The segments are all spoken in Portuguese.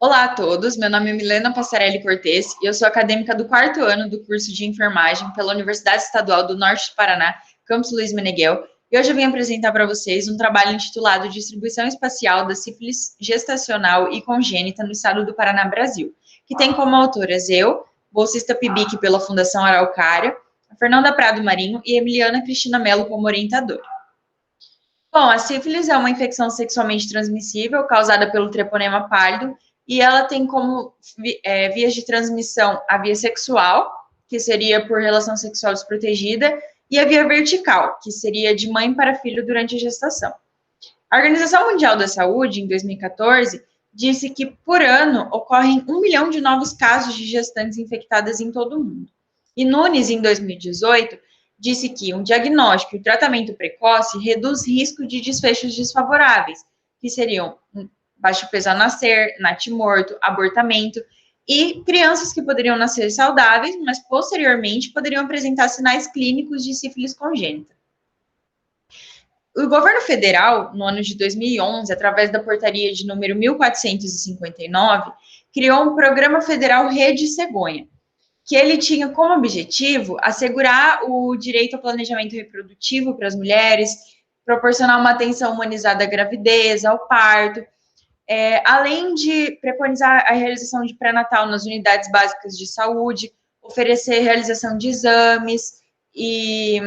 Olá a todos, meu nome é Milena Passarelli Cortes e eu sou acadêmica do 4º ano do curso de enfermagem pela Universidade Estadual do Norte do Paraná, campus Luiz Meneghel, e hoje eu vim apresentar para vocês um trabalho intitulado Distribuição Espacial da Sífilis Gestacional e Congênita no Estado do Paraná, Brasil, que tem como autoras eu, bolsista PIBIC pela Fundação Araucária, a Fernanda Prado Marinho e Emiliana Cristina Mello como orientadora. Bom, a sífilis é uma infecção sexualmente transmissível causada pelo treponema pálido e ela tem como vias de transmissão a via sexual, que seria por relação sexual desprotegida, e a via vertical, que seria de mãe para filho durante a gestação. A Organização Mundial da Saúde, em 2014, disse que por ano ocorrem 1 milhão de novos casos de gestantes infectadas em todo o mundo. E Nunes, em 2018, disse que um diagnóstico e o tratamento precoce reduz risco de desfechos desfavoráveis, que seriam baixo peso ao nascer, natimorto, abortamento, e crianças que poderiam nascer saudáveis, mas posteriormente poderiam apresentar sinais clínicos de sífilis congênita. O governo federal, no ano de 2011, através da portaria de número 1459, criou um programa federal Rede Cegonha, que ele tinha como objetivo assegurar o direito ao planejamento reprodutivo para as mulheres, proporcionar uma atenção humanizada à gravidez, ao parto, além de preconizar a realização de pré-natal nas unidades básicas de saúde, oferecer realização de exames e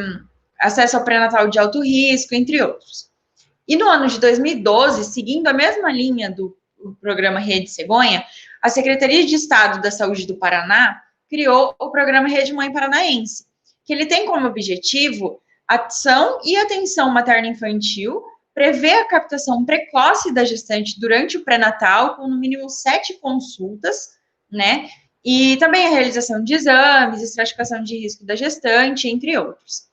acesso ao pré-natal de alto risco, entre outros. E no ano de 2012, seguindo a mesma linha do programa Rede Cegonha, a Secretaria de Estado da Saúde do Paraná criou o programa Rede Mãe Paranaense, que ele tem como objetivo ação e atenção materno-infantil, prevê a captação precoce da gestante durante o pré-natal, com no mínimo 7 consultas, né? E também a realização de exames, estratificação de risco da gestante, entre outros.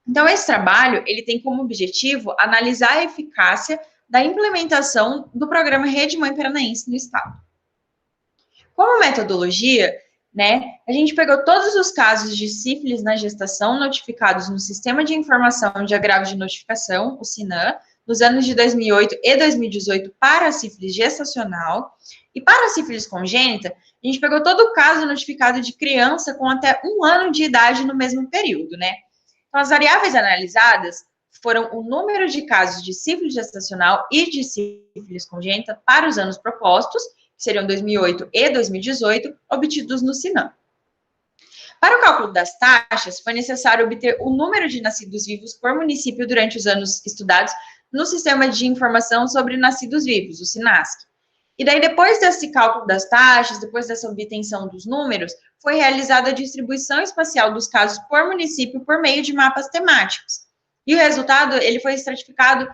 Então, esse trabalho, ele tem como objetivo analisar a eficácia da implementação do programa Rede Mãe Paranaense no Estado. Como metodologia, né, a gente pegou todos os casos de sífilis na gestação notificados no Sistema de Informação de Agravos de Notificação, o SINAM, nos anos de 2008 e 2018 para a sífilis gestacional, e para a sífilis congênita, a gente pegou todo o caso notificado de criança com até 1 ano de idade no mesmo período, né? Então, as variáveis analisadas foram o número de casos de sífilis gestacional e de sífilis congênita para os anos propostos, que seriam 2008 e 2018, obtidos no SINAM. Para o cálculo das taxas, foi necessário obter o número de nascidos vivos por município durante os anos estudados no Sistema de Informação sobre Nascidos Vivos, o SINASC. E daí, depois desse cálculo das taxas, depois dessa obtenção dos números, foi realizada a distribuição espacial dos casos por município por meio de mapas temáticos. E o resultado, ele foi estratificado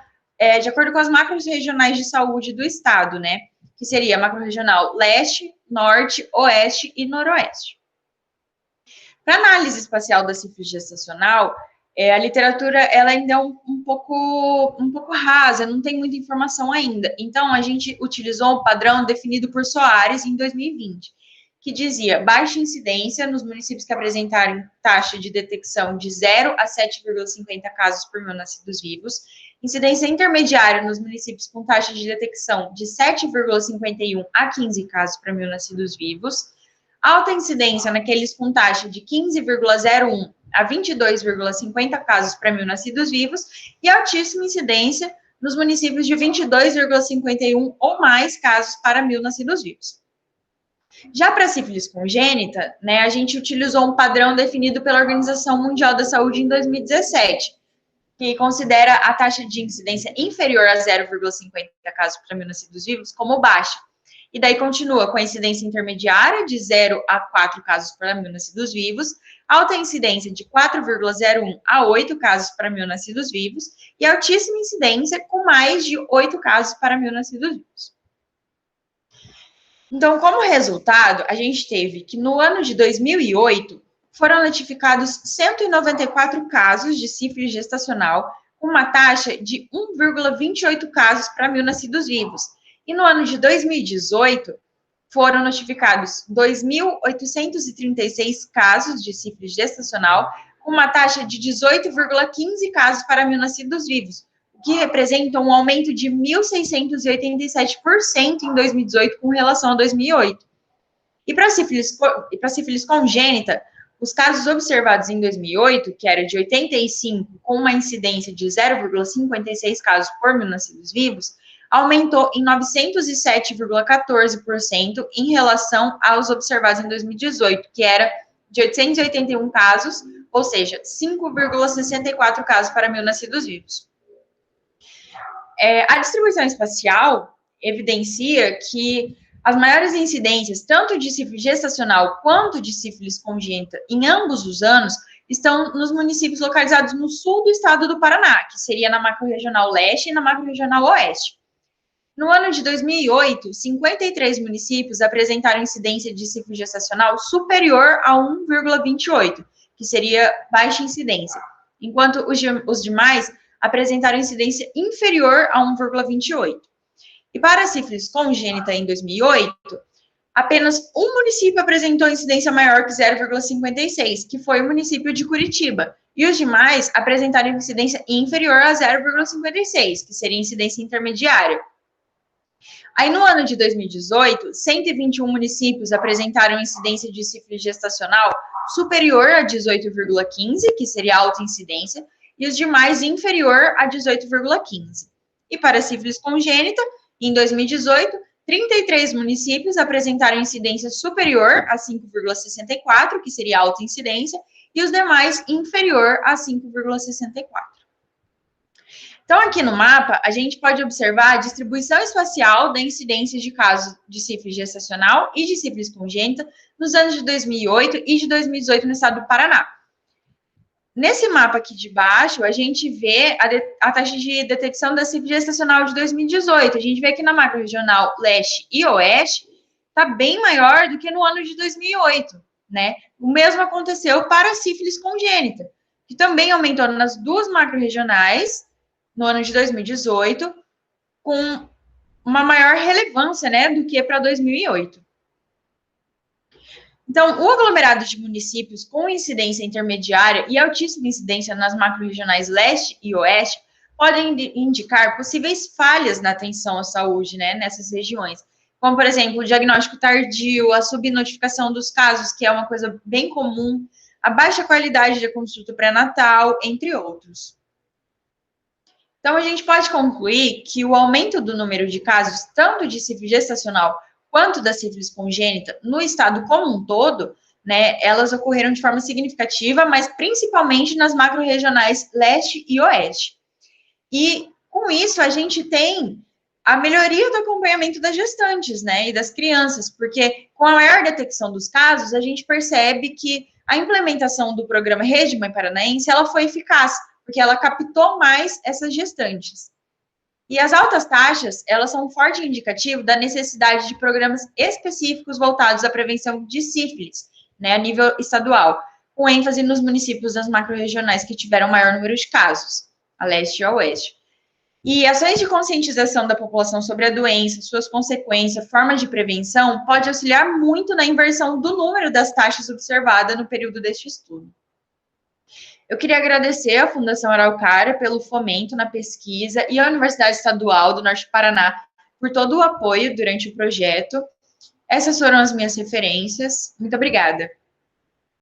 de acordo com as macros regionais de saúde do estado, né? Que seria a macro-regional leste, norte, oeste e noroeste. Para análise espacial da sífilis gestacional, a literatura ela ainda é um pouco rasa, não tem muita informação ainda. Então, a gente utilizou um padrão definido por Soares em 2020, que dizia baixa incidência nos municípios que apresentarem taxa de detecção de 0 a 7,50 casos por mil nascidos vivos, incidência intermediária nos municípios com taxa de detecção de 7,51 a 15 casos por mil nascidos vivos, alta incidência naqueles com taxa de 15,01 a 22,50 casos para mil nascidos vivos e altíssima incidência nos municípios de 22,51 ou mais casos para mil nascidos vivos. Já para a sífilis congênita, né, a gente utilizou um padrão definido pela Organização Mundial da Saúde em 2017, que considera a taxa de incidência inferior a 0,50 casos para mil nascidos vivos como baixa. E daí continua com a incidência intermediária de 0 a 4 casos para mil nascidos vivos, alta incidência de 4,01 a 8 casos para mil nascidos vivos e altíssima incidência com mais de 8 casos para mil nascidos vivos. Então, como resultado, a gente teve que no ano de 2008 foram notificados 194 casos de sífilis gestacional com uma taxa de 1,28 casos para mil nascidos vivos. E no ano de 2018, foram notificados 2.836 casos de sífilis gestacional, com uma taxa de 18,15 casos para mil nascidos vivos, o que representa um aumento de 1.687% em 2018 com relação a 2008. E para a sífilis congênita, os casos observados em 2008, que era de 85, com uma incidência de 0,56 casos por mil nascidos vivos, aumentou em 907,14% em relação aos observados em 2018, que era de 881 casos, ou seja, 5,64 casos para mil nascidos vivos. A distribuição espacial evidencia que as maiores incidências, tanto de sífilis gestacional quanto de sífilis congênita, em ambos os anos, estão nos municípios localizados no sul do estado do Paraná, que seria na macro-regional leste e na macro-regional oeste. No ano de 2008, 53 municípios apresentaram incidência de sífilis gestacional superior a 1,28, que seria baixa incidência, enquanto os demais apresentaram incidência inferior a 1,28. E para a sífilis congênita em 2008, apenas um município apresentou incidência maior que 0,56, que foi o município de Curitiba, e os demais apresentaram incidência inferior a 0,56, que seria incidência intermediária. Aí, no ano de 2018, 121 municípios apresentaram incidência de sífilis gestacional superior a 18,15, que seria alta incidência, e os demais inferior a 18,15. E para a sífilis congênita, em 2018, 33 municípios apresentaram incidência superior a 5,64, que seria alta incidência, e os demais inferior a 5,64. Então, aqui no mapa, a gente pode observar a distribuição espacial da incidência de casos de sífilis gestacional e de sífilis congênita nos anos de 2008 e de 2018 no estado do Paraná. Nesse mapa aqui de baixo, a gente vê a taxa de detecção da sífilis gestacional de 2018. A gente vê que na macro-regional leste e oeste está bem maior do que no ano de 2008, né? O mesmo aconteceu para a sífilis congênita, que também aumentou nas duas macro-regionais no ano de 2018, com uma maior relevância, né, do que para 2008. Então, o aglomerado de municípios com incidência intermediária e altíssima incidência nas macro-regionais leste e oeste podem indicar possíveis falhas na atenção à saúde, né, nessas regiões, como, por exemplo, o diagnóstico tardio, a subnotificação dos casos, que é uma coisa bem comum, a baixa qualidade da consulta pré-natal, entre outros. Então, a gente pode concluir que o aumento do número de casos, tanto de sífilis gestacional quanto da sífilis congênita, no estado como um todo, né, elas ocorreram de forma significativa, mas principalmente nas macro-regionais leste e oeste. E, com isso, a gente tem a melhoria do acompanhamento das gestantes, né, e das crianças, porque com a maior detecção dos casos, a gente percebe que a implementação do programa Rede Mãe Paranaense, ela foi eficaz, porque ela captou mais essas gestantes. E as altas taxas, elas são um forte indicativo da necessidade de programas específicos voltados à prevenção de sífilis, né, a nível estadual, com ênfase nos municípios das macro-regionais que tiveram maior número de casos, a leste e a oeste. E ações de conscientização da população sobre a doença, suas consequências, formas de prevenção, pode auxiliar muito na inversão do número das taxas observada no período deste estudo. Eu queria agradecer à Fundação Araucária pelo fomento na pesquisa e à Universidade Estadual do Norte do Paraná por todo o apoio durante o projeto. Essas foram as minhas referências. Muito obrigada.